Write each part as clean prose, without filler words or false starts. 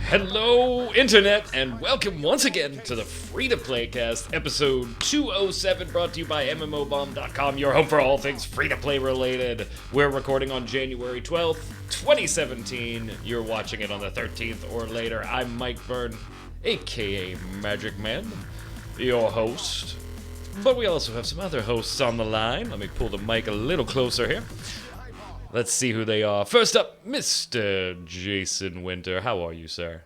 Hello, Internet, and welcome once again to the Free-to-Play Cast, episode 207, brought to you by MMOBomb.com, your home for all things free-to-play related. We're recording on January 12th, 2017. You're watching it on the 13th or later. I'm Mike Byrne, aka magicman, your host. But we also have some other hosts on the line. Let me pull the mic a little closer here. Let's see who they are. First up, Mr. Jason Winter. How are you, sir?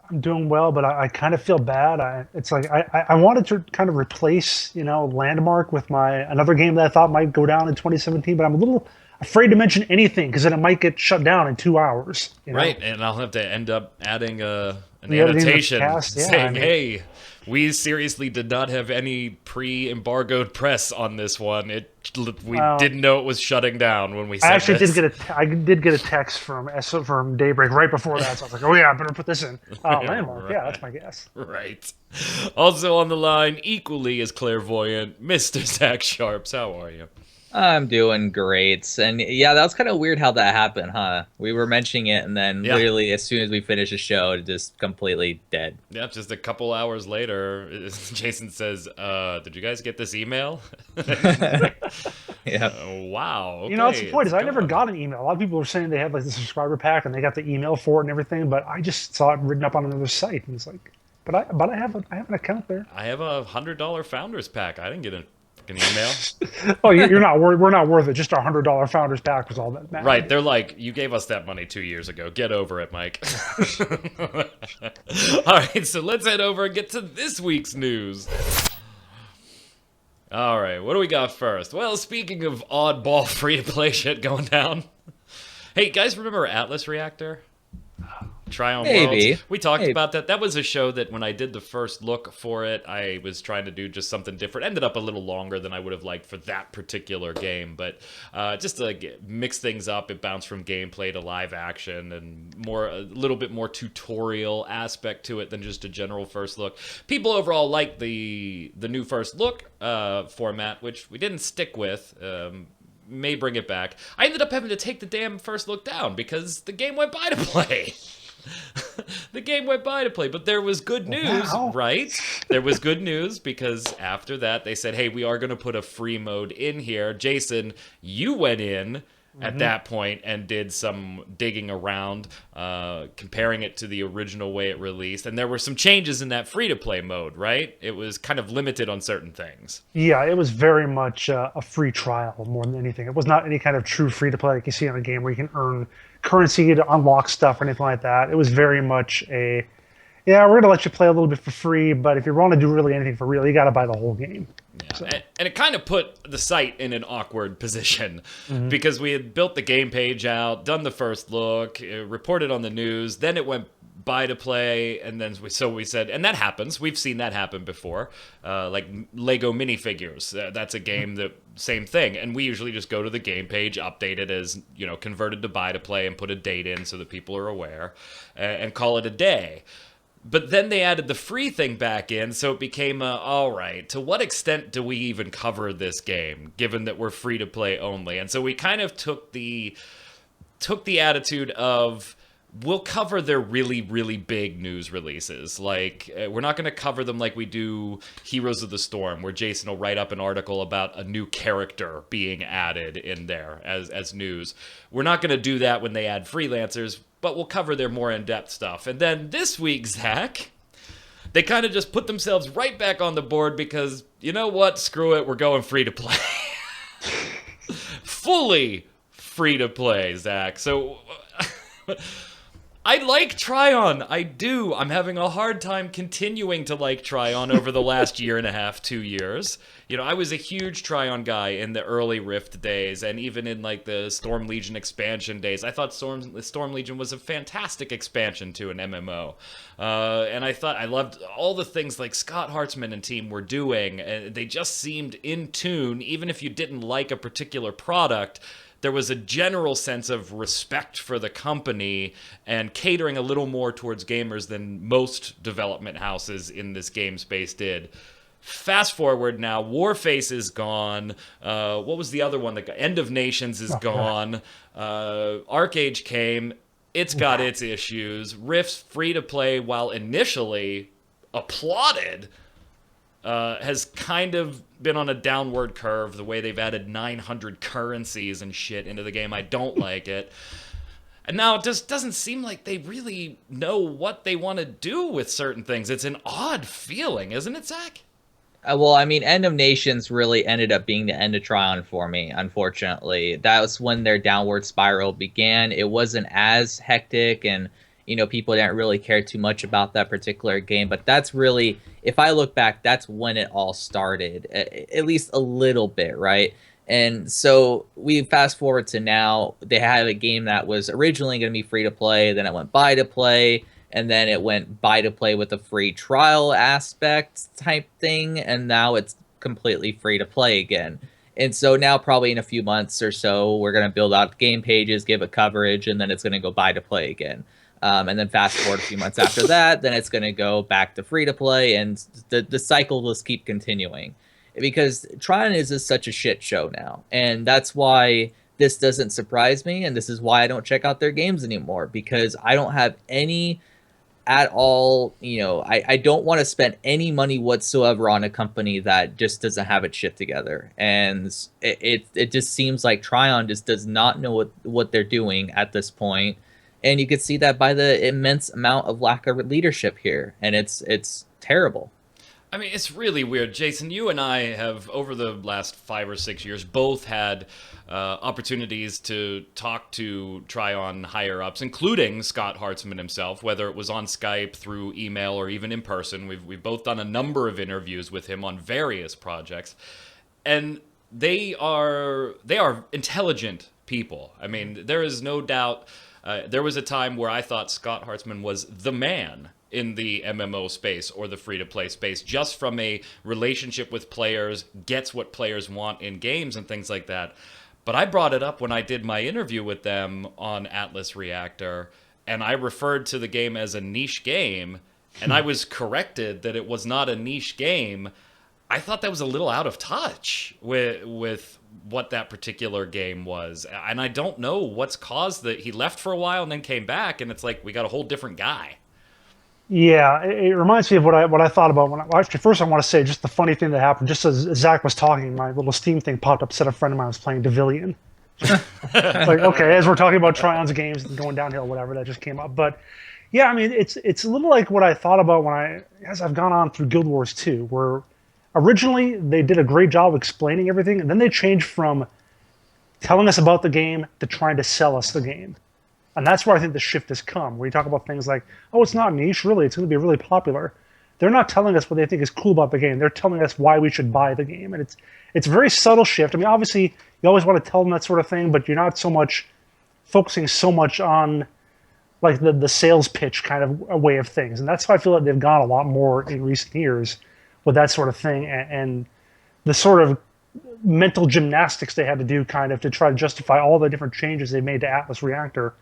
I'm doing well, but I kind of feel bad. I wanted to kind of replace, Landmark with another game that I thought might go down in 2017, but I'm a little afraid to mention anything because then it might get shut down in 2 hours. Right, and I'll have to end up adding an The editing of the annotation cast, yeah, saying, hey, we seriously did not have any pre-embargoed press on this one. We didn't know it was shutting down when we said I actually this. I did get a text from Daybreak right before that, so I was like, oh yeah, I better put this in. Landmark, right. yeah, that's my guess. Right. Also on the line, equally as clairvoyant, Mr. Zach Sharps. How are you? I'm doing great. And yeah, that was kind of weird how that happened, huh? We were mentioning it, and then literally as soon as we finished the show, it just completely dead. Yeah, just a couple hours later, Jason says, did you guys get this email? Yeah. Wow. Okay, That's the point is I never got an email. A lot of people were saying they had like the subscriber pack and they got the email for it and everything, but I just saw it written up on another site and it's like, but I have an account there. I have a $100 Founders Pack. I didn't get an email. Oh, you're not worth. We're not worth it. Just our $100 Founders Pack was all that mattered. Right, they're like, you gave us that money 2 years ago. Get over it, Mike. All right, so let's head over and get to this week's news. All right, what do we got first? Well, speaking of oddball free-to-play shit going down. Hey, guys, remember Atlas Reactor? Trion Maybe. Worlds. We talked about that. That was a show that when I did the first look for it, I was trying to do just something different. Ended up a little longer than I would have liked for that particular game, but just to mix things up, it bounced from gameplay to live action and a little bit more tutorial aspect to it than just a general first look. People overall liked the new first look format, which we didn't stick with. May bring it back. I ended up having to take the damn first look down because the game went by to play. The game went by to play, but there was good news, right? There was good news because after that they said, hey, we are going to put a free mode in here. Jason, you went in at that point and did some digging around, comparing it to the original way it released, and there were some changes in that free-to-play mode, right? It was kind of limited on certain things. Yeah, it was very much a free trial more than anything. It was not any kind of true free-to-play like you see on a game where you can earn currency to unlock stuff or anything like that. It was very much we're going to let you play a little bit for free, but if you want to do really anything for real, you got to buy the whole game. Yeah. So. And it kind of put the site in an awkward position because we had built the game page out, done the first look, reported on the news, then it went buy to play, and then we said, and that happens. We've seen that happen before, like Lego minifigures. That's a game that same thing, and we usually just go to the game page, update it as converted to buy to play, and put a date in so that people are aware, and call it a day. But then they added the free thing back in, so it became all right, to what extent do we even cover this game, given that we're free to play only? And so we kind of took the attitude of, we'll cover their really, really big news releases. Like, we're not going to cover them like we do Heroes of the Storm, where Jason will write up an article about a new character being added in there as news. We're not going to do that when they add freelancers, but we'll cover their more in-depth stuff. And then this week, Zach, they kind of just put themselves right back on the board because, you know what? Screw it. We're going free to play. Fully free to play, Zach. So I like Trion. I do. I'm having a hard time continuing to like Trion over the last year and a half, 2 years. I was a huge Trion guy in the early Rift days, and even in like the Storm Legion expansion days. I thought Storm Legion was a fantastic expansion to an MMO. And I loved all the things like Scott Hartzman and team were doing. They just seemed in tune, even if you didn't like a particular product. There was a general sense of respect for the company and catering a little more towards gamers than most development houses in this game space did. Fast forward now, Warface is gone. What was the other one? End of Nations is gone. Arcade came. it's got its issues. Rift's free-to-play, while initially applauded, has kind of been on a downward curve. The way they've added 900 currencies and shit into the game, I don't like it. And now it just doesn't seem like they really know what they want to do with certain things. It's an odd feeling, isn't it, Zach? Well, I mean, End of Nations really ended up being the end of Trion for me, unfortunately. That was when their downward spiral began. It wasn't as hectic, and, you know, people didn't really care too much about that particular game. But that's really, if I look back, that's when it all started, at least a little bit, right? And so we fast forward to now. They had a game that was originally going to be free to play, then it went buy to play, and then it went buy to play with a free trial aspect type thing, and now it's completely free to play again. And so now probably in a few months or so, we're going to build out game pages, give it coverage, and then it's going to go buy to play again. And then fast forward a few months after that, then it's going to go back to free to play, and the cycle will just keep continuing. Because Trion is just such a shit show now. And that's why this doesn't surprise me. And this is why I don't check out their games anymore. Because I don't have any at all, you know, I don't want to spend any money whatsoever on a company that just doesn't have its shit together. And it just seems like Trion just does not know what they're doing at this point. And you could see that by the immense amount of lack of leadership here. And it's terrible. I mean, it's really weird. Jason, you and I have, over the last 5 or 6 years, both had opportunities to talk to Trion higher-ups, including Scott Hartzman himself, whether it was on Skype, through email, or even in person. We've both done a number of interviews with him on various projects. And they are intelligent people. I mean, there is no doubt. There was a time where I thought Scott Hartzman was the man in the MMO space or the free-to-play space, just from a relationship with players, gets what players want in games and things like that. But I brought it up when I did my interview with them on Atlas Reactor, and I referred to the game as a niche game, and I was corrected that it was not a niche game. I thought that was a little out of touch with what that particular game was. And I don't know what's caused that. He left for a while and then came back, and it's like we got a whole different guy. Yeah, it reminds me of what I thought about when actually first I want to say just the funny thing that happened. Just as Zach was talking, my little Steam thing popped up. Said a friend of mine was playing Devilian. Like, okay, as we're talking about Trion's games going downhill, whatever, that just came up. But yeah, I mean, it's a little like what I thought about as I've gone on through Guild Wars 2, where originally they did a great job explaining everything, and then they changed from telling us about the game to trying to sell us the game. And that's where I think the shift has come, where you talk about things like, oh, it's not niche, really, it's going to be really popular. They're not telling us what they think is cool about the game. They're telling us why we should buy the game. And it's a very subtle shift. I mean, obviously, you always want to tell them that sort of thing, but you're not so much focusing so much on like the sales pitch kind of a way of things. And that's why I feel like they've gone a lot more in recent years with that sort of thing. And the sort of mental gymnastics they had to do kind of to try to justify all the different changes they made to Atlas Reactor,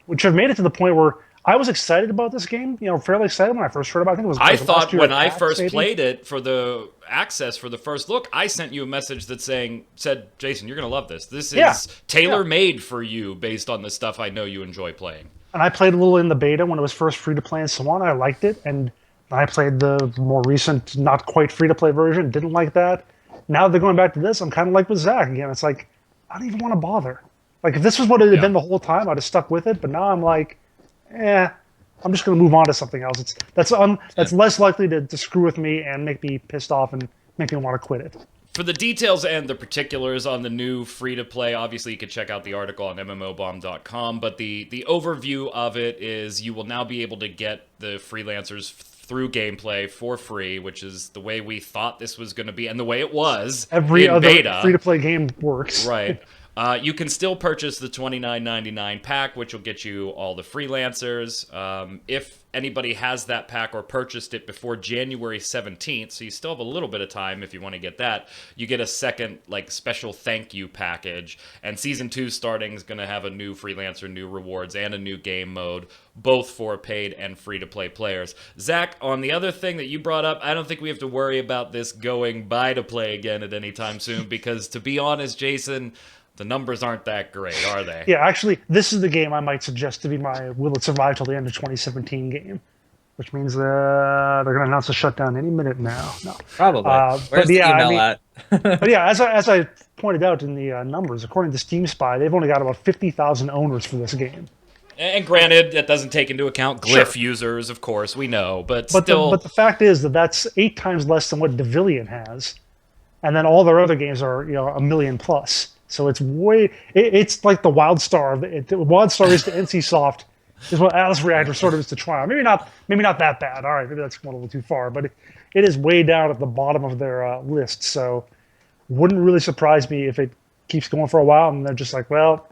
which have made it to the point where I was excited about this game, you know, fairly excited when I first heard about it. I think it was. I thought when I first played it for the access for the first look, I sent you a message that said, Jason, you're going to love this. This is tailor-made for you based on the stuff I know you enjoy playing. And I played a little in the beta when it was first free-to-play and so on. I liked it. And I played the more recent, not quite free-to-play version. Didn't like that. Now they're going back to this. I'm kind of like with Zach again. It's like, I don't even want to bother. Like, if this was what it had been the whole time, I'd have stuck with it. But now I'm like, I'm just going to move on to something else. That's less likely to screw with me and make me pissed off and make me want to quit it. For the details and the particulars on the new free-to-play, obviously you could check out the article on mmobomb.com, but the overview of it is you will now be able to get the freelancers through gameplay for free, which is the way we thought this was going to be and the way it was. Every in other beta. Free-to-play game works. Right. You can still purchase the $29.99 pack, which will get you all the freelancers. If anybody has that pack or purchased it before January 17th, so you still have a little bit of time if you want to get that, you get a second like special thank you package. And Season 2 starting is going to have a new freelancer, new rewards, and a new game mode, both for paid and free-to-play players. Zach, on the other thing that you brought up, I don't think we have to worry about this going buy-to-play again at any time soon, because to be honest, Jason, The numbers aren't that great, are they? Yeah, actually, this is the game I might suggest to be my Will It Survive Till the End of 2017 game, which means they're going to announce a shutdown any minute now. No, Probably. Where's the email at? But yeah, as I pointed out in the numbers, according to Steam Spy, they've only got about 50,000 owners for this game. And granted, that doesn't take into account Glyph users, of course, we know, but still. But the fact is that that's 8 times less than what Devilian has, and then all their other games are 1 million plus. So it's it's like the WildStar. WildStar is to NCSoft, is what Atlas Reactor sort of is to Trion. Maybe not that bad. All right, maybe that's going a little too far, but it is way down at the bottom of their list. So wouldn't really surprise me if it keeps going for a while and they're just like, well,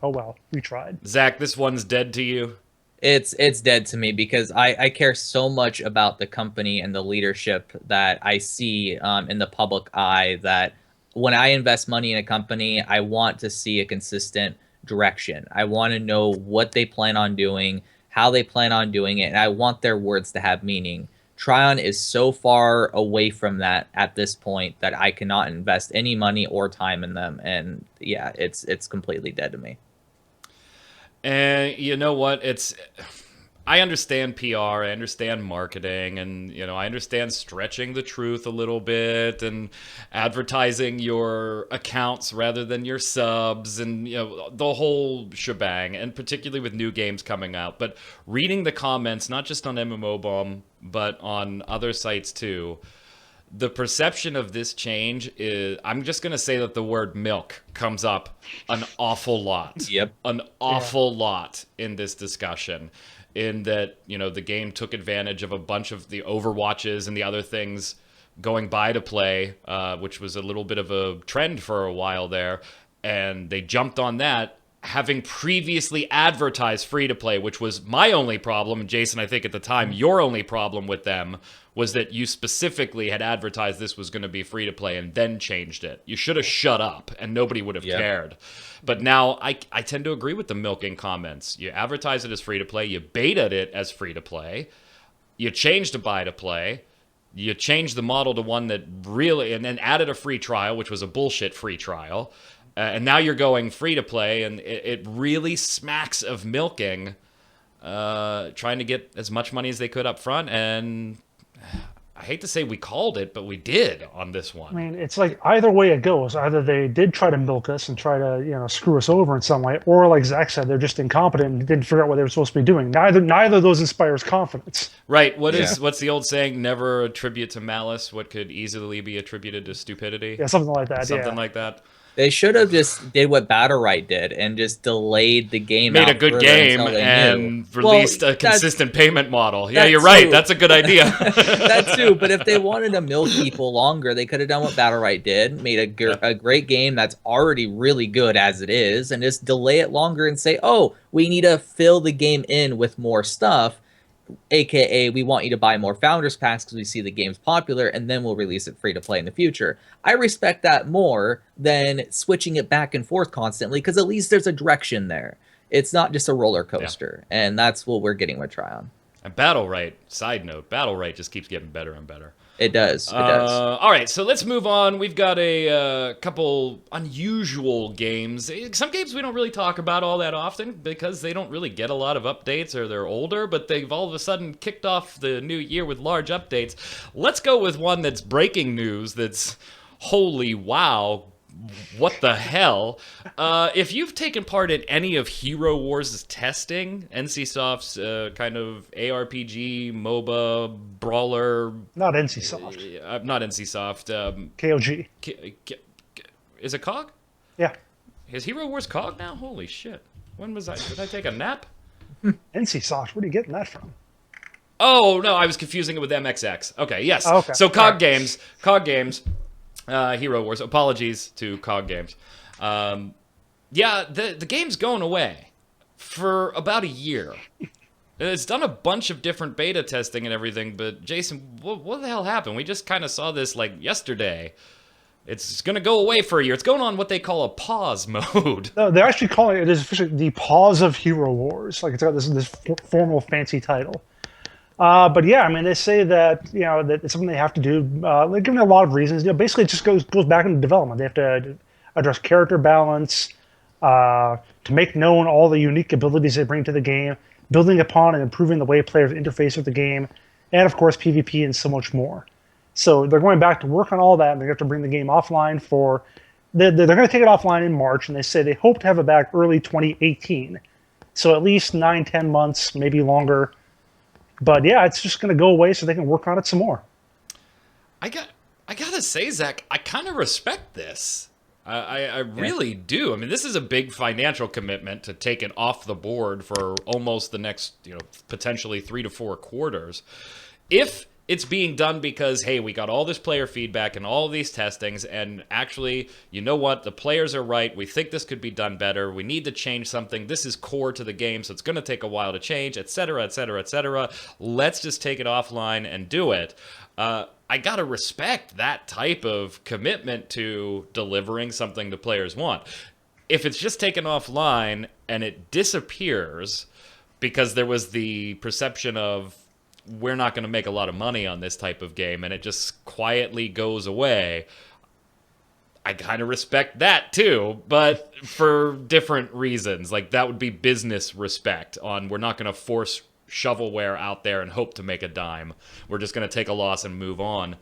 oh well, we tried. Zach, this one's dead to you. It's dead to me because I care so much about the company and the leadership that I see in the public eye that when I invest money in a company, I want to see a consistent direction. I want to know what they plan on doing, how they plan on doing it, and I want their words to have meaning. Trion is so far away from that at this point that I cannot invest any money or time in them, and yeah, it's completely dead to me. And you know what? I understand PR, I understand marketing, and I understand stretching the truth a little bit and advertising your accounts rather than your subs and the whole shebang, and particularly with new games coming out. But reading the comments, not just on MMO Bomb, but on other sites too, the perception of this change is, I'm just going to say that the word milk comes up an awful lot. Yep. An awful lot in this discussion. In that, the game took advantage of a bunch of the Overwatches and the other things going by to play, which was a little bit of a trend for a while there. And they jumped on that, having previously advertised free-to-play, which was my only problem. And Jason, I think at the time, your only problem with them was that you specifically had advertised this was going to be free-to-play and then changed it. You should have shut up, and nobody would have cared. But now I tend to agree with the milking comments. You advertise it as free-to-play. You betaed it as free-to-play. You changed to buy-to-play. You changed the model to one that really... And then added a free trial, which was a bullshit free trial. And now you're going free-to-play, and it really smacks of milking, trying to get as much money as they could up front. And I hate to say we called it, but we did on this one. I mean, it's like either way it goes. Either they did try to milk us and try to, screw us over in some way, or like Zach said, they're just incompetent and didn't figure out what they were supposed to be doing. Neither of those inspires confidence. Right. What's the old saying? Never attribute to malice what could easily be attributed to stupidity. Yeah, something like that. Something like that. They should have just did what Battlerite did and just delayed the game. Made a good game and released a consistent payment model. Yeah, you're right. That's a good idea. That too. But if they wanted to milk people longer, they could have done what Battlerite did, made a great game that's already really good as it is, and just delay it longer and say, oh, we need to fill the game in with more stuff. AKA, we want you to buy more Founders Packs because we see the game's popular, and then we'll release it free to play in the future. I respect that more than switching it back and forth constantly, because at least there's a direction there. It's not just a roller coaster, and that's what we're getting with Trion. And Battlerite, side note, Battlerite just keeps getting better and better. It does. It does. All right, so let's move on. We've got a couple unusual games. Some games we don't really talk about all that often because they don't really get a lot of updates or they're older, but they've all of a sudden kicked off the new year with large updates. Let's go with one that's breaking news that's holy wow. What the hell? If you've taken part in any of HeroWarz' testing, NCSoft's kind of ARPG, MOBA, brawler... Not NCSoft. Not NCSoft. KOG. Is it COG? Yeah. Is HeroWarz COG now? Holy shit. When was I... Did I take a nap? NCSoft, where are you getting that from? Oh, no, I was confusing it with MXX. Okay, yes. Oh, okay. So COG Games. HeroWarz. Apologies to COG Games. Yeah, the game's going away for about a year. It's done a bunch of different beta testing and everything, but Jason, what the hell happened? We just kind of saw this like yesterday. It's going to go away for a year. It's going on what they call a pause mode. No, they're actually calling it is officially the pause of HeroWarz. Like it's got this formal fancy title. But yeah, I mean, they say that that it's something they have to do. They're giving a lot of reasons. Basically, it just goes back into development. They have to. address character balance, to make known all the unique abilities they bring to the game, building upon and improving the way players interface with the game, and of course PvP and so much more. So they're going back to work on all that, and they have to bring the game offline for. They're going to take it offline in March, and they say they hope to have it back early 2018. So at least 9-10 months, maybe longer. But yeah, it's just going to go away so they can work on it some more. I gotta say, Zach, I kind of respect this. I really do. I mean, this is a big financial commitment to take it off the board for almost the next, potentially 3 to 4 quarters. If it's being done because, hey, we got all this player feedback and all of these testings, and actually, you know what? The players are right. We think this could be done better. We need to change something. This is core to the game, so it's going to take a while to change, et cetera, et cetera, et cetera. Let's just take it offline and do it. I gotta respect that type of commitment to delivering something the players want. If it's just taken offline and it disappears because there was the perception of we're not going to make a lot of money on this type of game and it just quietly goes away, I kind of respect that too, but for different reasons. Like, that would be business respect on we're not going to force shovelware out there and hope to make a dime. We're just going to take a loss and move on.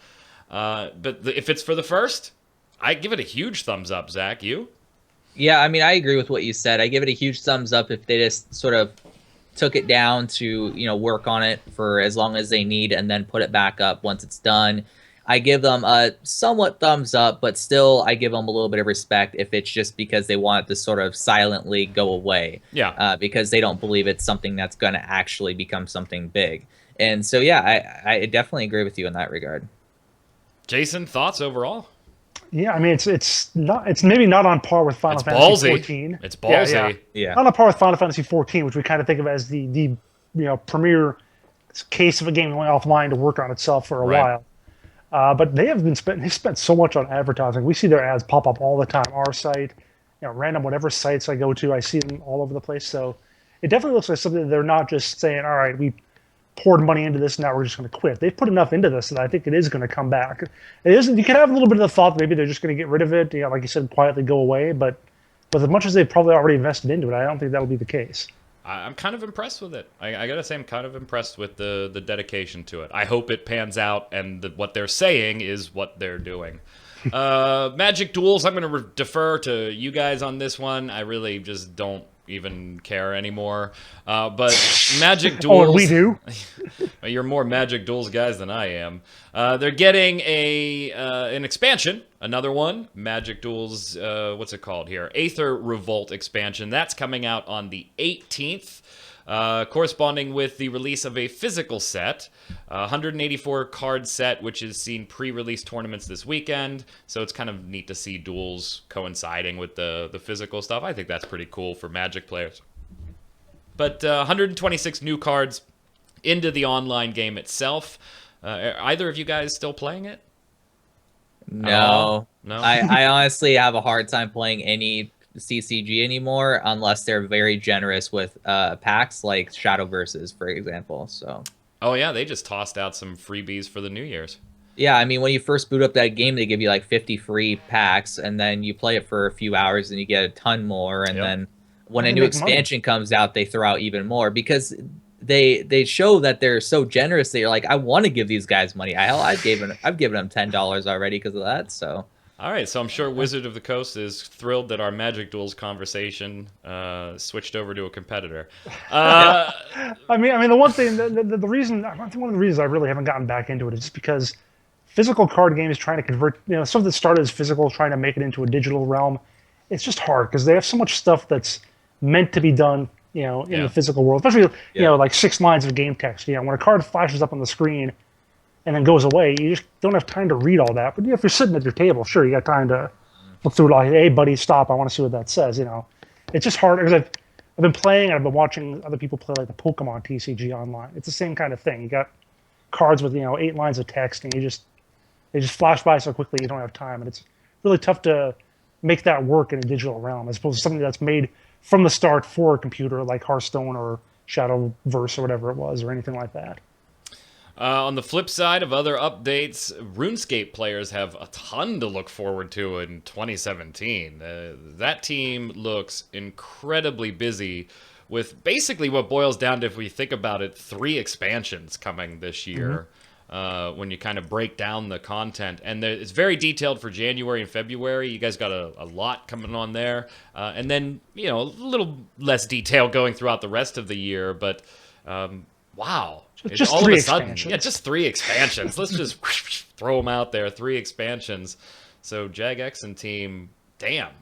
But if it's for the first, I give it a huge thumbs up. Zach, you? Yeah, I mean, I agree with what you said. I give it a huge thumbs up if they just sort of took it down to, work on it for as long as they need and then put it back up once it's done. I give them a somewhat thumbs up, but still I give them a little bit of respect if it's just because they want it to sort of silently go away. Yeah. Because they don't believe it's something that's going to actually become something big. And so, yeah, I definitely agree with you in that regard. Jason, thoughts overall? Yeah, I mean, it's maybe not on par with Final Fantasy 14. It's ballsy. Yeah. Not on par with Final Fantasy 14, which we kind of think of as the premier case of a game going offline to work on itself for a while. But they've spent so much on advertising. We see their ads pop up all the time. Our site, random whatever sites I go to, I see them all over the place. So it definitely looks like something that they're not just saying, all right, we poured money into this, now we're just going to quit. They've put enough into this that I think it is going to come back. It isn't. You can have a little bit of the thought that maybe they're just going to get rid of it, like you said, quietly go away. But as much as they've probably already invested into it, I don't think that'll be the case. I'm kind of impressed with it. I gotta say, I'm kind of impressed with the dedication to it. I hope it pans out and what they're saying is what they're doing. Magic Duels, I'm going to defer to you guys on this one. I really just don't even care anymore. But Magic Duels... Oh, we do? You're more Magic Duels guys than I am. They're getting an expansion, another one. Magic Duels, what's it called here? Aether Revolt expansion. That's coming out on the 18th. Corresponding with the release of a physical set, 184 card set, which has seen pre-release tournaments this weekend. So it's kind of neat to see duels coinciding with the physical stuff. I think that's pretty cool for Magic players. But 126 new cards into the online game itself. Are either of you guys still playing it? No. No? I honestly have a hard time playing any CCG anymore unless they're very generous with packs like HeroWarz, for example. So oh yeah, they just tossed out some freebies for the New Year's. Yeah, I mean, when you first boot up that game, they give you like 50 free packs, and then you play it for a few hours and you get a ton more, and then when a new expansion comes out, they throw out even more because they show that they're so generous that you're like, I want to give these guys money. I've given them $10 already because of that. So all right, so I'm sure Wizard of the Coast is thrilled that our Magic Duels conversation switched over to a competitor. I mean, the one thing, the reason, one of the reasons I really haven't gotten back into it is just because physical card games trying to convert, something that started as physical, trying to make it into a digital realm, it's just hard because they have so much stuff that's meant to be done, in the physical world, especially, like 6 lines of game text. When a card flashes up on the screen and then goes away, you just don't have time to read all that. But if you're sitting at your table, sure, you got time to look through it. Like, hey, buddy, stop! I want to see what that says. It's just hard because I've been playing and I've been watching other people play like the Pokemon TCG online. It's the same kind of thing. You got cards with 8 lines of text, and they just flash by so quickly you don't have time, and it's really tough to make that work in a digital realm as opposed to something that's made from the start for a computer like Hearthstone or HeroWarz or whatever it was or anything like that. On the flip side of other updates, RuneScape players have a ton to look forward to in 2017. That team looks incredibly busy with basically what boils down to, if we think about it, 3 expansions coming this year. When you kind of break down the content. And it's very detailed for January and February. You guys got a lot coming on there. And then, a little less detail going throughout the rest of the year. But, wow. Just all 3 of a sudden, expansions. yeah, just 3 expansions. Let's just throw them out there. 3 expansions. So Jagex and team, damn.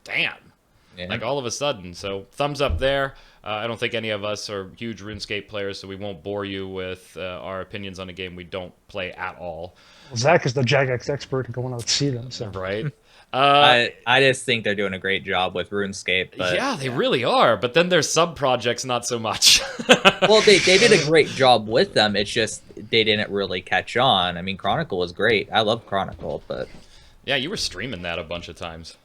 Yeah. Like all of a sudden. So thumbs up there. I don't think any of us are huge RuneScape players, so we won't bore you with our opinions on a game we don't play at all. Well, Zach is the Jagex expert going out to see them. So. Right? I just think they're doing a great job with RuneScape. But, yeah, they really are. But then their sub-projects, not so much. Well, they did a great job with them. It's just they didn't really catch on. I mean, Chronicle was great. I love Chronicle, but... Yeah, you were streaming that a bunch of times.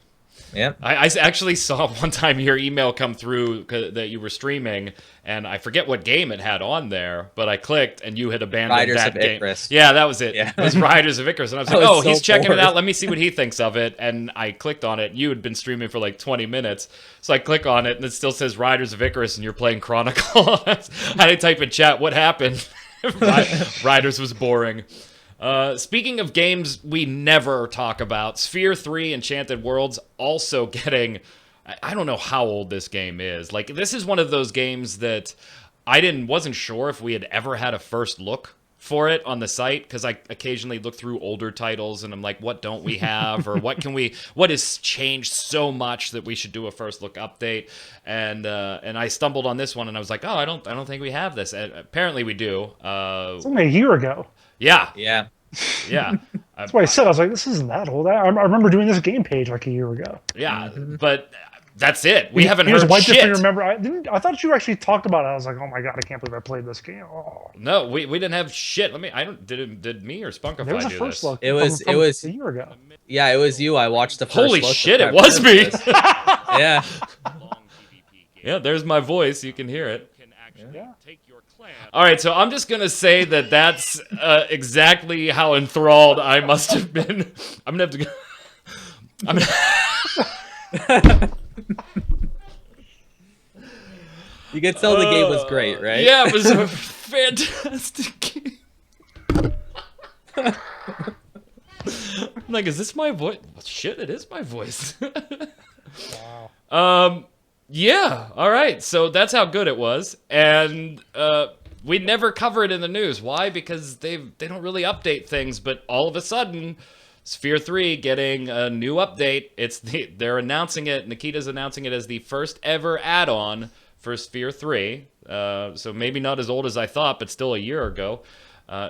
Yeah. I actually saw one time your email come through that you were streaming, and I forget what game it had on there, but I clicked, and you had abandoned Riders that of game. Icarus. Yeah, that was it. Yeah. It was Riders of Icarus, and I was like, I was he's so checking bored. it out. Let me see what he thinks of it. And I clicked on it. You had been streaming for like 20 minutes, so I click on it, and it still says Riders of Icarus, and you're playing Chronicle. I type in chat, what happened? Riders was boring. Speaking of games we never talk about, Sphere 3 Enchanted Worlds also getting... I don't know how old this game is. Like, this is one of those games that I wasn't sure if we had ever had a first look for it on the site, because I occasionally look through older titles and I'm like, what don't we have, or what has changed so much that we should do a first look update? And I stumbled on this one and I was like, I don't think we have this. And apparently we do. It's only a year ago. Yeah. Yeah. That's why I said, I was like, this isn't that old. I remember doing this game page like a year ago. Yeah, but that's it. We haven't Here's heard one shit. Remember, I thought you actually talked about it. I was like, oh my god, I can't believe I played this game. Oh. No, we didn't have shit. Did me or Spunkify There was a do first this? look. It was a year ago. Yeah, it was you. I watched the first Holy look shit, of it was me. This. Yeah. Yeah, there's my voice. You can hear it. Yeah. All right, so I'm just gonna say that's exactly how enthralled I must have been. I'm gonna have to. You could tell the game was great, right? Yeah, it was a fantastic game. I'm like, is this my voice? Well, shit, it is my voice. Wow. Yeah, all right. So that's how good it was, and we never cover it in the news. Why? Because they don't really update things. But all of a sudden, Sphere 3 getting a new update. They're announcing it. Nikita's announcing it as the first ever add-on for Sphere 3. So maybe not as old as I thought, but still a year ago.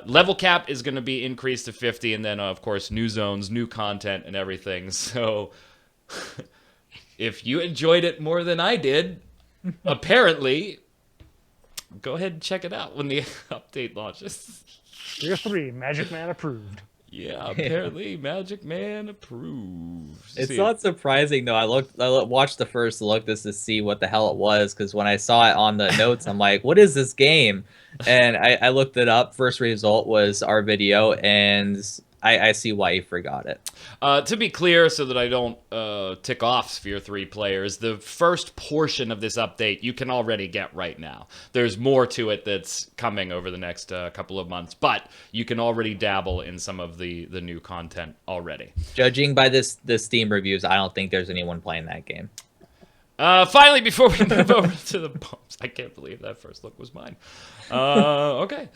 Level cap is going to be increased to 50, and then of course new zones, new content, and everything. So. If you enjoyed it more than I did, apparently, go ahead and check it out when the update launches. Sphere 3, Magic Man approved. Yeah, apparently Magic Man approves. It's not surprising though. I watched the first look just to see what the hell it was, because when I saw it on the notes, I'm like, "What is this game?" And I looked it up. First result was our video, and I see why you forgot it. To be clear, so that I don't tick off Sphere 3 players, the first portion of this update you can already get right now. There's more to it that's coming over the next couple of months, but you can already dabble in some of the new content already. Judging by the Steam reviews, I don't think there's anyone playing that game. Finally, before we move over to the bombs, I can't believe that first look was mine. Okay.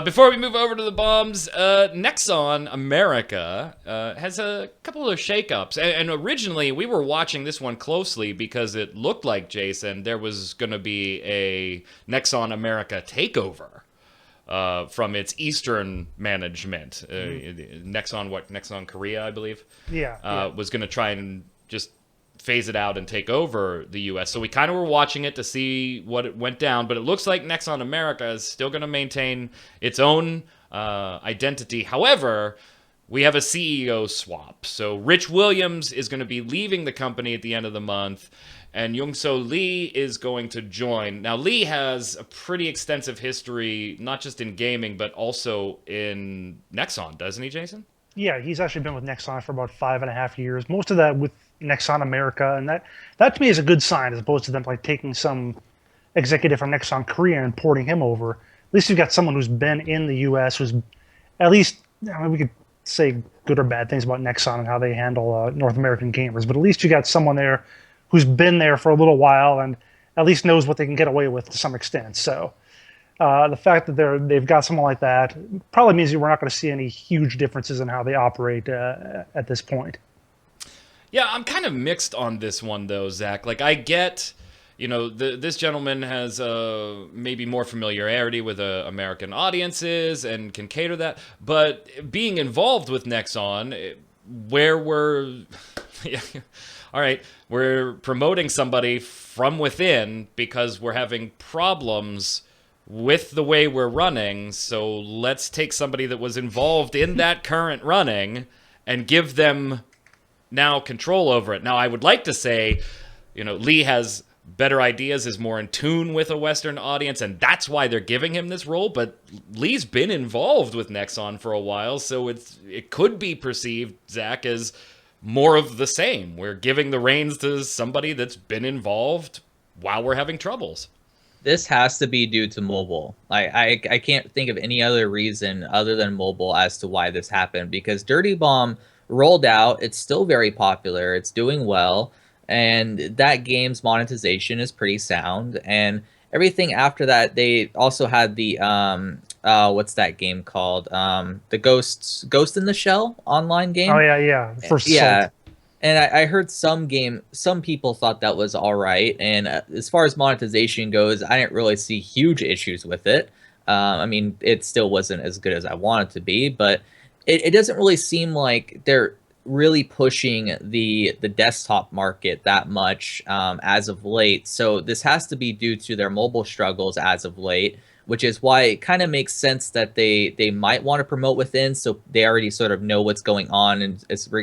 Before we move over to the bombs, Nexon America has a couple of shakeups. And originally, we were watching this one closely because it looked like, Jason, there was going to be a Nexon America takeover from its Eastern management. Nexon Korea, I believe. Yeah. Was going to try and just phase it out and take over the U.S. So we kind of were watching it to see what it went down, but it looks like Nexon America is still going to maintain its own identity. However, we have a CEO swap. So Rich Williams is going to be leaving the company at the end of the month, and Young-So Lee is going to join. Now, Lee has a pretty extensive history, not just in gaming, but also in Nexon, doesn't he, Jason? Yeah, he's actually been with Nexon for about 5.5 years. Most of that with Nexon America, and that to me is a good sign, as opposed to them like taking some executive from Nexon Korea and porting him over. At least you've got someone who's been in the U.S., who's at least, I mean, we could say good or bad things about Nexon and how they handle North American gamers, but at least you got someone there who's been there for a little while and at least knows what they can get away with to some extent. So the fact that they've got someone like that probably means that we're not going to see any huge differences in how they operate at this point. Yeah, I'm kind of mixed on this one, though, Zach. Like, I get, you know, this gentleman has maybe more familiarity with American audiences and can cater that. But being involved with Nexon, where we're... yeah, all right, we're promoting somebody from within because we're having problems with the way we're running, so let's take somebody that was involved in that current running and give them now control over it. Now, I would like to say, you know, Lee has better ideas, is more in tune with a Western audience, and that's why they're giving him this role, but Lee's been involved with Nexon for a while, so it could be perceived, Zach, as more of the same. We're giving the reins to somebody that's been involved while we're having troubles. This has to be due to mobile. I can't think of any other reason other than mobile as to why this happened, because Dirty Bomb rolled out. It's still very popular. It's doing well. And that game's monetization is pretty sound. And everything after that, they also had the, what's that game called? The Ghost in the Shell online game. Oh, yeah. First yeah. Assault. And I heard some people thought that was all right. And as far as monetization goes, I didn't really see huge issues with it. I mean, it still wasn't as good as I wanted to be, but it doesn't really seem like they're really pushing the desktop market that much as of late. So this has to be due to their mobile struggles as of late, which is why it kind of makes sense that they might want to promote within, so they already sort of know what's going on in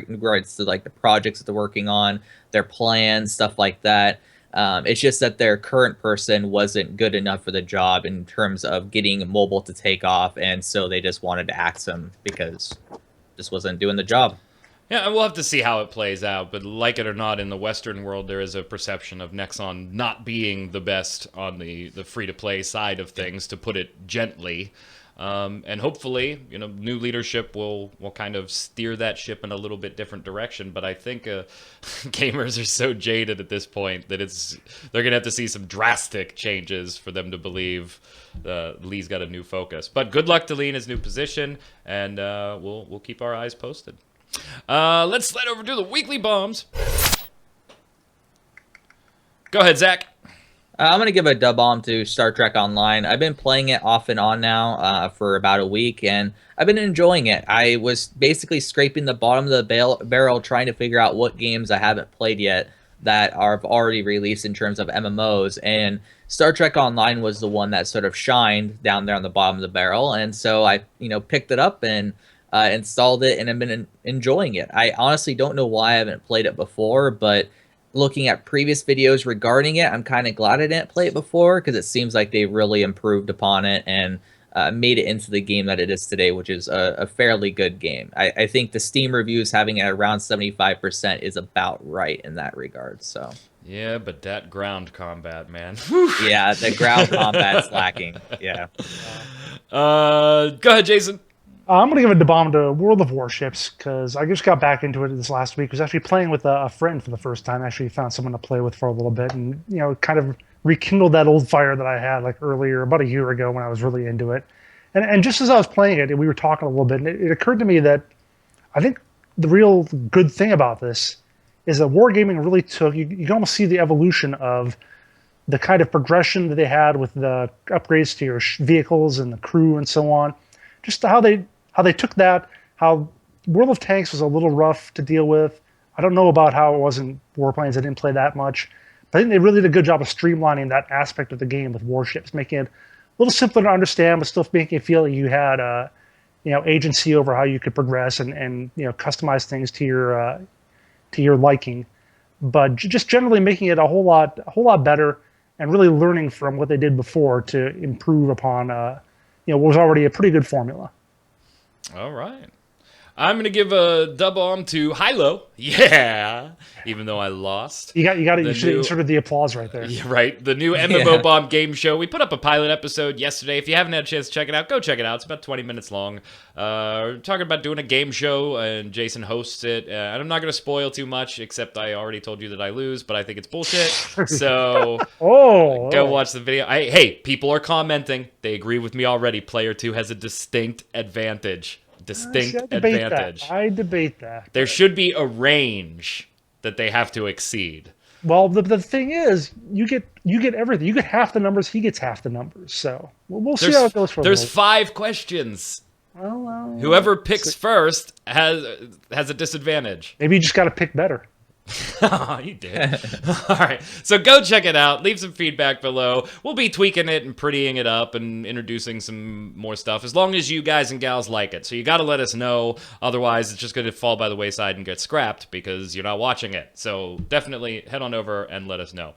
regards to like the projects that they're working on, their plans, stuff like that. It's just that their current person wasn't good enough for the job in terms of getting mobile to take off, and so they just wanted to axe him because this wasn't doing the job. Yeah, we'll have to see how it plays out, but like it or not, in the Western world, there is a perception of Nexon not being the best on the free-to-play side of things, to put it gently. And hopefully, you know, new leadership will kind of steer that ship in a little bit different direction. But I think gamers are so jaded at this point that they're going to have to see some drastic changes for them to believe Lee's got a new focus. But good luck to Lee in his new position, and we'll keep our eyes posted. Let's slide over to the weekly bombs. Go ahead, Zach. I'm going to give a dub bomb to Star Trek Online. I've been playing it off and on now for about a week, and I've been enjoying it. I was basically scraping the bottom of the barrel trying to figure out what games I haven't played yet that are already released in terms of MMOs, and Star Trek Online was the one that sort of shined down there on the bottom of the barrel, and so I picked it up and installed it, and I've been enjoying it. I honestly don't know why I haven't played it before, but looking at previous videos regarding it, I'm kind of glad I didn't play it before, because it seems like they really improved upon it and made it into the game that it is today, which is a fairly good game. I think the Steam reviews having it around 75% is about right in that regard. So yeah, but that ground combat, man. Yeah, the ground combat's lacking. Yeah. Go ahead, Jason. I'm going to give a bomb to World of Warships, because I just got back into it this last week. I was actually playing with a friend for the first time. I actually found someone to play with for a little bit, and kind of rekindled that old fire that I had like earlier, about a year ago, when I was really into it. And just as I was playing it, and we were talking a little bit, and it occurred to me that I think the real good thing about this is that wargaming really took, you can almost see the evolution of the kind of progression that they had with the upgrades to your vehicles and the crew and so on. Just how they took that, how World of Tanks was a little rough to deal with. I don't know about how it was in Warplanes. I didn't play that much. But I think they really did a good job of streamlining that aspect of the game with warships, making it a little simpler to understand, but still making it feel like you had agency over how you could progress and customize things to your liking. But just generally making it a whole lot better, and really learning from what they did before to improve upon what was already a pretty good formula. All right. I'm going to give a dub bomb to Hilo. Yeah. Even though I lost. You should have inserted the applause right there. Yeah, right. The new MMO Bomb game show. We put up a pilot episode yesterday. If you haven't had a chance to check it out, go check it out. It's about 20 minutes long. We're talking about doing a game show, and Jason hosts it. And I'm not going to spoil too much, except I already told you that I lose, but I think it's bullshit. So go watch the video. Hey, people are commenting. They agree with me already. Player 2 has a distinct advantage. I debate that. There should be a range that they have to exceed. Well, the thing is, you get everything. You get half the numbers. He gets half the numbers. So we'll see how it goes. There's 5 questions. Well, whoever picks first has a disadvantage. Maybe you just got to pick better. Oh, you did. All right. So go check it out. Leave some feedback below. We'll be tweaking it and prettying it up and introducing some more stuff as long as you guys and gals like it. So you got to let us know. Otherwise, it's just going to fall by the wayside and get scrapped because you're not watching it. So definitely head on over and let us know.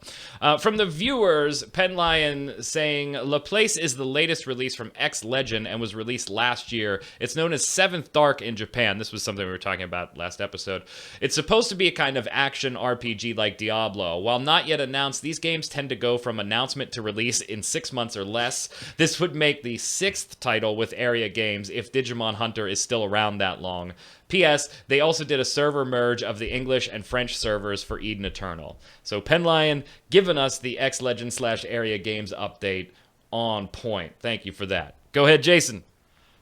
From the viewers, Penlion saying, Laplace is the latest release from X Legend and was released last year. It's known as Seventh Dark in Japan. This was something we were talking about last episode. It's supposed to be a kind of action RPG like Diablo. While not yet announced, these games tend to go from announcement to release in 6 months or less. This would make the 6th title with Area Games if Digimon Hunter is still around that long. P.S. They also did a server merge of the English and French servers for Eden Eternal. So Penlion giving us the X Legend / Area Games update on point. Thank you for that. Go ahead, Jason.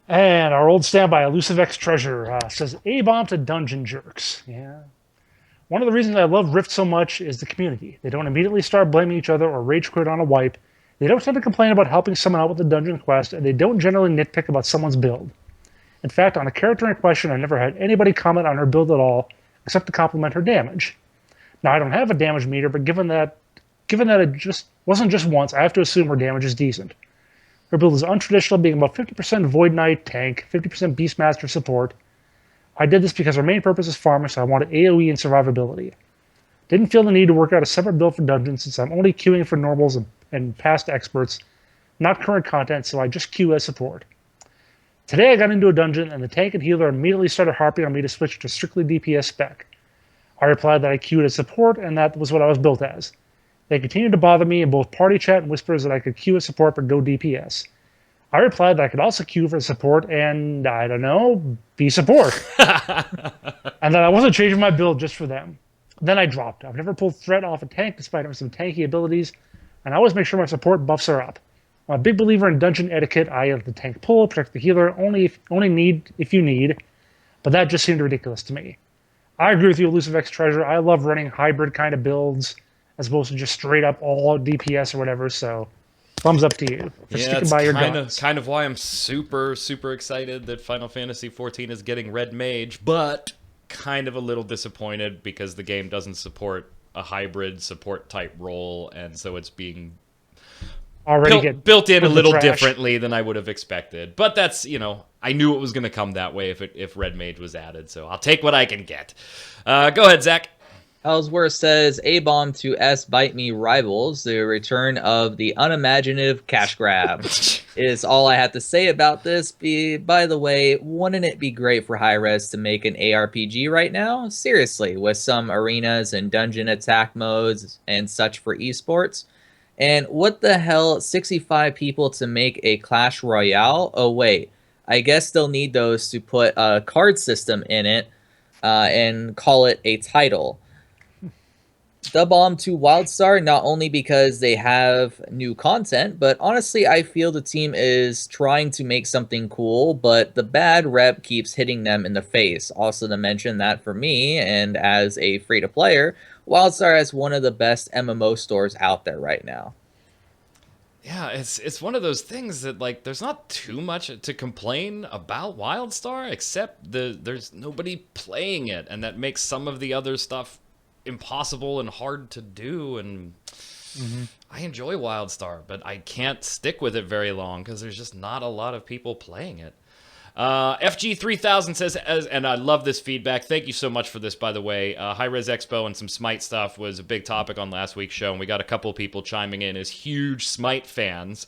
And our old standby, Elusive X Treasure, says A-bomb to dungeon jerks. Yeah. One of the reasons I love Rift so much is the community. They don't immediately start blaming each other or rage quit on a wipe. They don't tend to complain about helping someone out with a dungeon quest, and they don't generally nitpick about someone's build. In fact, on a character in question, I never had anybody comment on her build at all, except to compliment her damage. Now, I don't have a damage meter, but given that it just wasn't just once, I have to assume her damage is decent. Her build is untraditional, being about 50% Void Knight tank, 50% Beastmaster support. I did this because our main purpose is farming, so I wanted AoE and survivability. Didn't feel the need to work out a separate build for dungeons since I'm only queuing for normals and past experts, not current content, so I just queue as support. Today I got into a dungeon, and the tank and healer immediately started harping on me to switch to strictly DPS spec. I replied that I queued as support, and that was what I was built as. They continued to bother me in both party chat and whispers that I could queue as support but go DPS. I replied that I could also queue for support and, I don't know, be support. And that I wasn't changing my build just for them. Then I dropped. I've never pulled threat off a tank despite having some tanky abilities, and I always make sure my support buffs are up. I'm a big believer in dungeon etiquette. I let the tank pull, protect the healer, only need if you need, but that just seemed ridiculous to me. I agree with you, Elusive X Treasure. I love running hybrid kind of builds as opposed to just straight up all DPS or whatever, so thumbs up to you for sticking by your guns. Kind of why I'm super, super excited that Final Fantasy XIV is getting Red Mage, but kind of a little disappointed because the game doesn't support a hybrid support type role, and so it's being built in a little differently than I would have expected. But that's, I knew it was going to come that way if Red Mage was added, so I'll take what I can get. Go ahead, Zach. HeroWarz says, A-bomb to S Bite Me Rivals, the return of the unimaginative cash grab. Is all I have to say about this. By the way, wouldn't it be great for Hi-Rez to make an ARPG right now? Seriously, with some arenas and dungeon attack modes and such for esports. And what the hell, 65 people to make a Clash Royale? Oh wait, I guess they'll need those to put a card system in it and call it a title. The bomb to Wildstar, not only because they have new content, but honestly, I feel the team is trying to make something cool, but the bad rep keeps hitting them in the face. Also to mention that for me, and as a free-to-player, Wildstar is one of the best MMO stores out there right now. Yeah, it's one of those things that, like, there's not too much to complain about Wildstar, except there's nobody playing it, and that makes some of the other stuff impossible and hard to do. And I enjoy Wildstar, but I can't stick with it very long because there's just not a lot of people playing it. FG3000 says, and I love this feedback. Thank you so much for this, by the way. High Res Expo and some Smite stuff was a big topic on last week's show, and we got a couple people chiming in as huge Smite fans.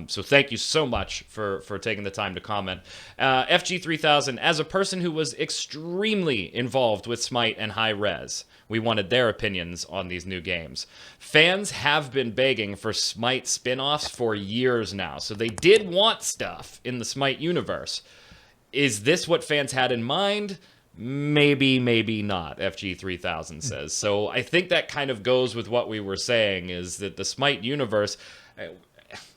So thank you so much for taking the time to comment. FG3000, as a person who was extremely involved with Smite and High Res, we wanted their opinions on these new games. Fans have been begging for Smite spin-offs for years now, so they did want stuff in the Smite universe. Is this what fans had in mind? Maybe, maybe not, FG3000 says. So I think that kind of goes with what we were saying, is that the Smite universe...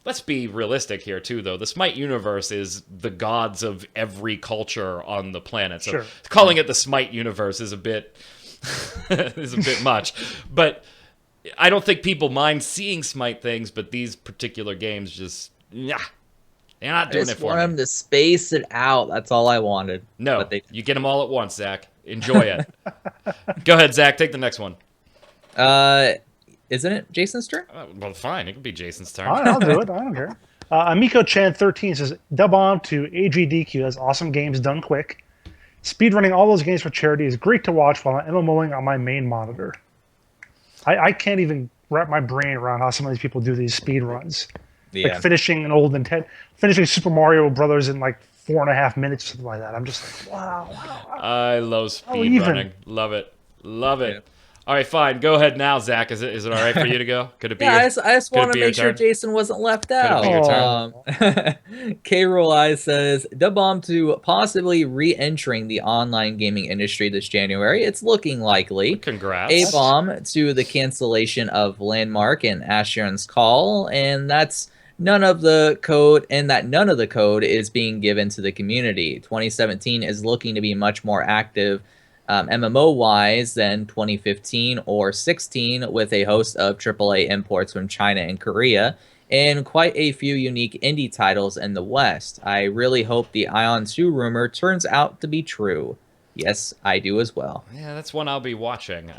Let's be realistic here, too, though. The Smite universe is the gods of every culture on the planet. So calling it the Smite universe is a bit... is a bit much, but I don't think people mind seeing Smite things, but these particular games just, they're not doing it for me. I just want them to space it out. That's all I wanted. No, you get them all at once, Zach. Enjoy it. Go ahead, Zach. Take the next one. Isn't it Jason's turn? Well, fine. It could be Jason's turn. I'll do it. I don't care. Amiko Chan 13 says, dub on to AGDQ as awesome games done quick. Speedrunning all those games for charity is great to watch while I'm MMOing on my main monitor. I can't even wrap my brain around how some of these people do these speedruns. Yeah. Like finishing an old Nintendo, finishing Super Mario Brothers in like 4.5 minutes or something like that. I'm just like, wow. I love speedrunning. Love it. Love it. Yeah. All right, fine. Go ahead now, Zach. Is it all right for you to go? Could it be? I just want to make sure Jason wasn't left out. K-Roll I says, dub bomb to possibly re-entering the online gaming industry this January. It's looking likely. Congrats. A-bomb to the cancellation of Landmark and Asheron's Call, and that's none of the code is being given to the community. 2017 is looking to be much more active MMO-wise than 2015 or 16, with a host of AAA imports from China and Korea, and quite a few unique indie titles in the West. I really hope the Ion 2 rumor turns out to be true. Yes, I do as well. Yeah, that's one I'll be watching.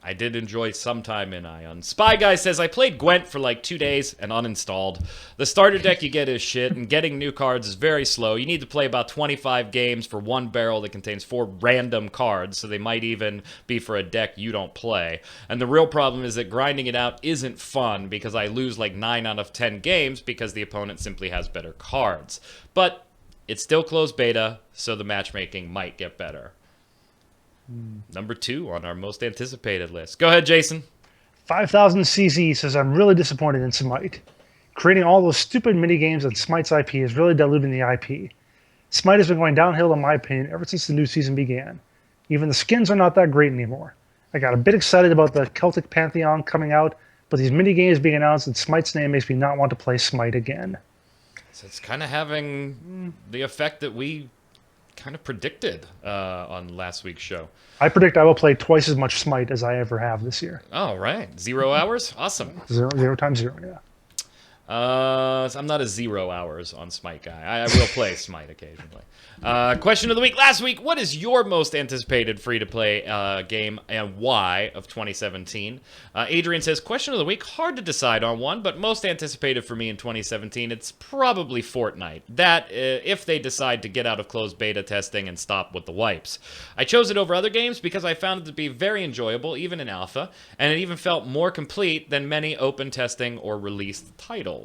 I did enjoy some time in Ion. Spy Guy says, I played Gwent for like 2 days and uninstalled. The starter deck you get is shit, and getting new cards is very slow. You need to play about 25 games for one barrel that contains 4 random cards, so they might even be for a deck you don't play. And the real problem is that grinding it out isn't fun, because I lose like 9 out of 10 games because the opponent simply has better cards. But it's still closed beta, so the matchmaking might get better. Number 2 on our most anticipated list. Go ahead, Jason. 5000 CZ says, I'm really disappointed in Smite. Creating all those stupid minigames on Smite's IP is really diluting the IP. Smite has been going downhill, in my opinion, ever since the new season began. Even the skins are not that great anymore. I got a bit excited about the Celtic Pantheon coming out, but these minigames being announced in Smite's name makes me not want to play Smite again. So it's kind of having the effect that we kind of predicted on last week's show. I predict I will play twice as much Smite as I ever have this year. Oh, right. 0 hours? Awesome. 0 times 0, yeah. I'm not a 0 hours on Smite guy. I will play Smite occasionally. Question of the week. Last week, what is your most anticipated free-to-play game and why of 2017? Adrian says, question of the week, hard to decide on one, but most anticipated for me in 2017, it's probably Fortnite. That, if they decide to get out of closed beta testing and stop with the wipes. I chose it over other games because I found it to be very enjoyable, even in alpha, and it even felt more complete than many open testing or released titles.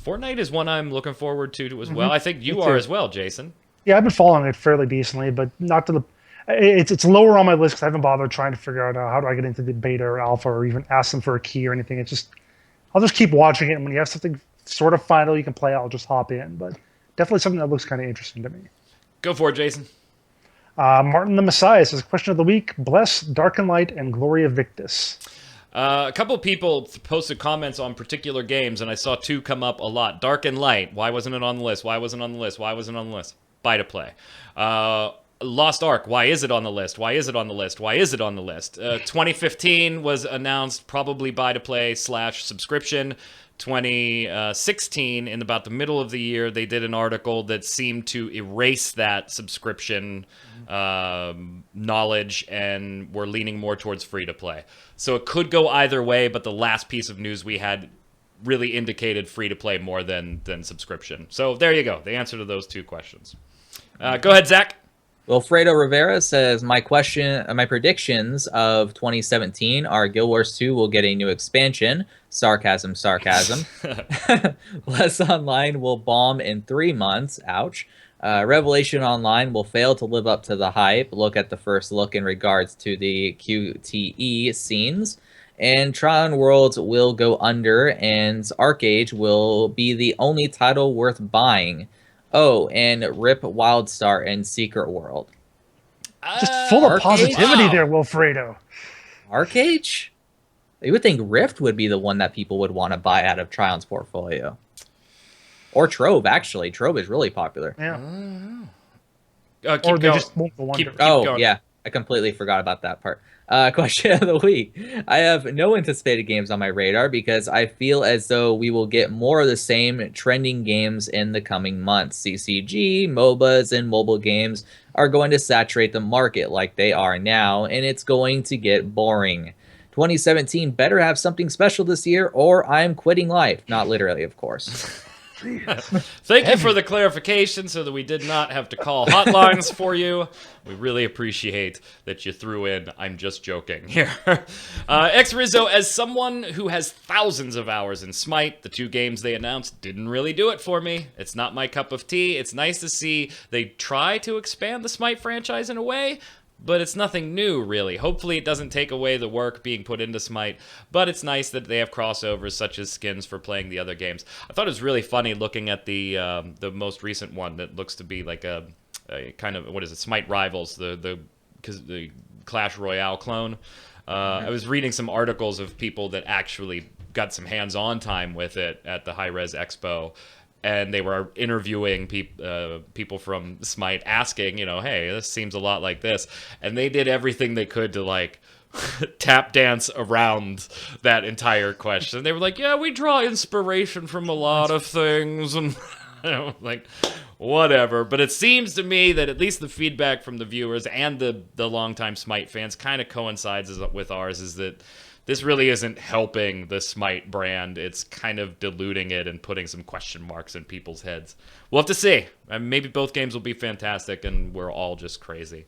Fortnite is one I'm looking forward to as well. I think you are as well, Jason. Yeah, I've been following it fairly decently, but not to the... It's lower on my list because I haven't bothered trying to figure out how do I get into the beta or alpha or even ask them for a key or anything. It's just... I'll just keep watching it, and when you have something sort of final you can play, I'll just hop in. But definitely something that looks kind of interesting to me. Go for it, Jason. Martin the Messiah says, question of the week, bless, darken light, and Gloria Victus. A couple of people posted comments on particular games, and I saw 2 come up a lot. Dark and Light. Why wasn't it on the list? Why wasn't it on the list? Why wasn't it on the list? Buy to play. Lost Ark. Why is it on the list? Why is it on the list? Why is it on the list? 2015 was announced probably buy to play / subscription. 2016, in about the middle of the year, they did an article that seemed to erase that subscription knowledge and were leaning more towards free to play. So it could go either way, but the last piece of news we had really indicated free to play more than subscription. So there you go. The answer to those 2 questions. Go ahead, Zach. Wilfredo Rivera says, my predictions of 2017 are Guild Wars 2 will get a new expansion. Sarcasm, sarcasm. Less Online will bomb in 3 months. Ouch. Revelation Online will fail to live up to the hype. Look at the first look in regards to the QTE scenes. And Trion Worlds will go under, and Arcade will be the only title worth buying. Oh, and rip Wildstar and Secret World. Just full of positivity there, Wilfredo. Arcade? You would think Rift would be the one that people would want to buy out of Trion's portfolio. Or Trove, actually. Trove is really popular. Yeah. Keep Or they going. just won't go under. Keep going. Yeah. I completely forgot about that part. Question of the week. I have no anticipated games on my radar because I feel as though we will get more of the same trending games in the coming months. CCG, MOBAs, and mobile games are going to saturate the market like they are now, and it's going to get boring. 2017 better have something special this year, or I'm quitting life. Not literally, of course. Thank you for the clarification so that we did not have to call hotlines for you. We really appreciate that you threw in, I'm just joking here. X Rizzo, as someone who has thousands of hours in Smite, the 2 games they announced didn't really do it for me. It's not my cup of tea. It's nice to see they try to expand the Smite franchise in a way, but it's nothing new, really. Hopefully it doesn't take away the work being put into Smite, but it's nice that they have crossovers such as skins for playing the other games. I thought it was really funny looking at the most recent one that looks to be like a kind of, what is it, Smite Rivals, the Clash Royale clone. I was reading some articles of people that actually got some hands-on time with it at the High Res Expo, and they were interviewing people from Smite asking, hey, this seems a lot like this. And they did everything they could to, like, tap dance around that entire question. They were like, yeah, we draw inspiration from a lot of things. And, like, whatever. But it seems to me that at least the feedback from the viewers and the longtime Smite fans kind of coincides with ours, is that this really isn't helping the Smite brand. It's kind of diluting it and putting some question marks in people's heads. We'll have to see. Maybe both games will be fantastic and we're all just crazy.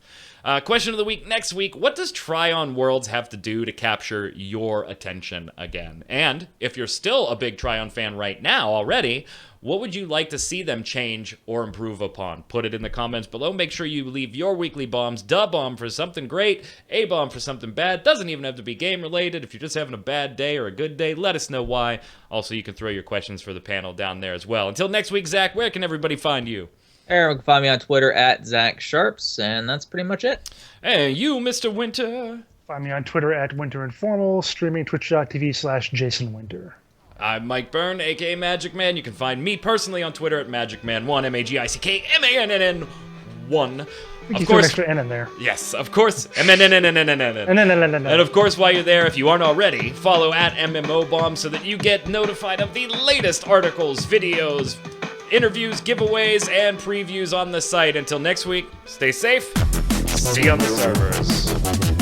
Question of the week next week. What does Trion Worlds have to do to capture your attention again? And if you're still a big Trion fan right now already, what would you like to see them change or improve upon? Put it in the comments below. Make sure you leave your weekly bombs. Da bomb for something great, A bomb for something bad. Doesn't even have to be game related. If you're just having a bad day or a good day, let us know why. Also, you can throw your questions for the panel down there as well. Until next week, Zach, where can everybody find you? Everyone can find me on Twitter at Zach Sharps, and that's pretty much it. Hey, you, Mr. Winter. Find me on Twitter at Winter Informal, streaming twitch.tv/JasonWinter. I'm Mike Byrne, aka Magicman. You can find me personally on Twitter at MagicMan1, MAGICKMANN1. Of course, an extra N in there. Yes, of course. And of course, while you're there, if you aren't already, follow at MMOBomb so that you get notified of the latest articles, videos, interviews, giveaways, and previews on the site. Until next week, stay safe. See you on the servers.